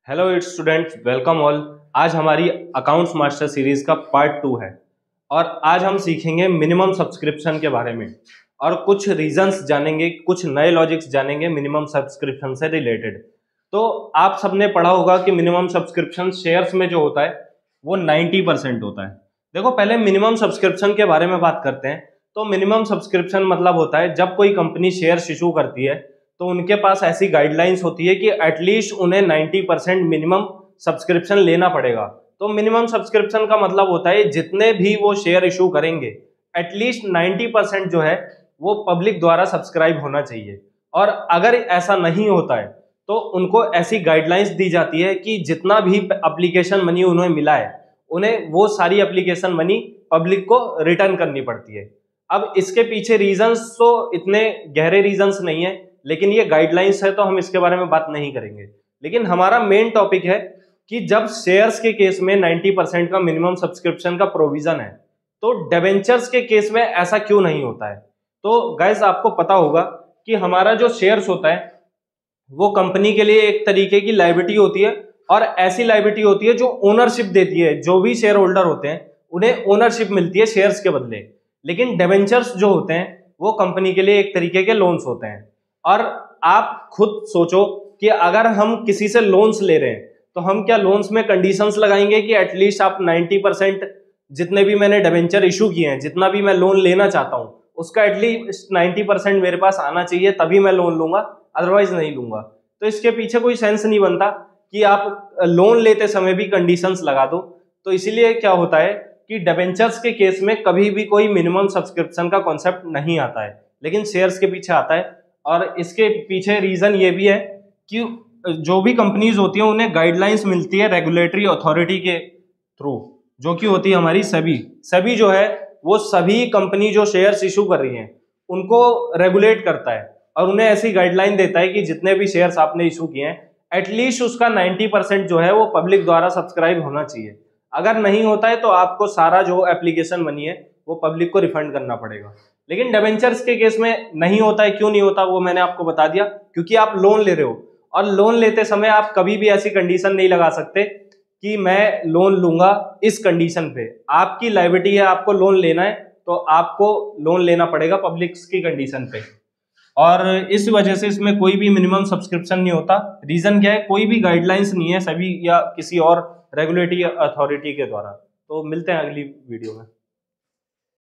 Hello it's students, welcome all. आज हमारी accounts master series का पार्ट 2 है और आज हम सीखेंगे मिनिमम सब्सक्रिप्शन के बारे में और कुछ रीजंस जानेंगे, कुछ नए लॉजिक्स जानेंगे मिनिमम सब्सक्रिप्शन से रिलेटेड। तो आप सबने पढ़ा होगा कि मिनिमम सब्सक्रिप्शन शेयर्स में जो होता है वो 90% होता है। देखो, पहले मिनिमम सब्सक्रिप्शन के बारे में बात करते हैं। तो मिनिमम सब्सक्रिप्शन मतलब होता है जब कोई कंपनी शेयर्स इशू करती है तो उनके पास ऐसी गाइडलाइंस होती है कि एटलीस्ट उन्हें 90% मिनिमम सब्सक्रिप्शन लेना पड़ेगा। तो मिनिमम सब्सक्रिप्शन का मतलब होता है जितने भी वो शेयर इशू करेंगे एटलीस्ट 90% जो है वो पब्लिक द्वारा सब्सक्राइब होना चाहिए। और अगर ऐसा नहीं होता है तो उनको ऐसी गाइडलाइंस दी जाती है कि जितना भी एप्लीकेशन मनी उन्हें मिला है उन्हें वो सारी एप्लीकेशन मनी पब्लिक को रिटर्न करनी पड़ती है। अब इसके पीछे रीजंस तो इतने गहरे रीजंस नहीं है, लेकिन ये गाइडलाइंस है तो हम इसके बारे में बात नहीं करेंगे। लेकिन हमारा मेन टॉपिक है कि जब शेयर्स के केस में 90% का मिनिमम सब्सक्रिप्शन का प्रोविजन है तो डिबेंचर्स के केस में ऐसा क्यों नहीं होता है। तो गाइस, आपको पता होगा कि हमारा जो शेयर्स होता है वो कंपनी के लिए एक तरीके की लायबिलिटी होती है और ऐसी लायबिलिटी होती है जो ओनरशिप देती है। जो भी शेयर होल्डर होते हैं उन्हें ओनरशिप मिलती है शेयर्स के बदले। लेकिन डिबेंचर्स जो होते हैं वो कंपनी के लिए एक तरीके के लोन्स होते हैं। और आप खुद सोचो कि अगर हम किसी से लोन्स ले रहे हैं तो हम क्या लोन्स में कंडीशंस लगाएंगे कि एटलीस्ट आप 90% जितने भी मैंने डिबेंचर इशू किए हैं, जितना भी मैं लोन लेना चाहता हूं उसका एटलीस्ट 90% मेरे पास आना चाहिए, तभी मैं लोन लूंगा, अदरवाइज नहीं लूंगा। तो इसके पीछे कोई सेंस नहीं बनता कि आप लोन लेते समय भी कंडीशंस लगा दो। तो इसीलिए क्या होता है कि डिबेंचर्स के केस में कभी भी कोई मिनिमम सब्सक्रिप्शन का कॉन्सेप्ट नहीं आता है, लेकिन शेयर्स के पीछे आता है। और इसके पीछे रीजन ये भी है कि जो भी कंपनीज होती हैं उन्हें गाइडलाइंस मिलती है रेगुलेटरी अथॉरिटी के थ्रू, जो कि होती है हमारी सेबी। सेबी जो है वो सभी कंपनी जो शेयर्स इशू कर रही हैं उनको रेगुलेट करता है और उन्हें ऐसी गाइडलाइन देता है कि जितने भी शेयर्स आपने इशू किए हैं एटलीस्ट उसका 90% जो है वो पब्लिक द्वारा सब्सक्राइब होना चाहिए। अगर नहीं होता है तो आपको सारा जो एप्लीकेशन मनी है वो पब्लिक को रिफंड करना पड़ेगा। लेकिन डिबेंचर्स के केस में नहीं होता है। क्यों नहीं होता वो मैंने आपको बता दिया, क्योंकि आप लोन ले रहे हो और लोन लेते समय आप कभी भी ऐसी कंडीशन नहीं लगा सकते कि मैं लोन लूंगा इस कंडीशन पे। आपकी लायबिलिटी है, आपको लोन लेना है तो आपको लोन लेना पड़ेगा पब्लिक की कंडीशन पे। और इस वजह से इसमें कोई भी मिनिमम सब्सक्रिप्शन नहीं होता। रीजन क्या है, कोई भी गाइडलाइंस नहीं है सभी या किसी और रेगुलेटरी अथॉरिटी के द्वारा। तो मिलते हैं अगली वीडियो में।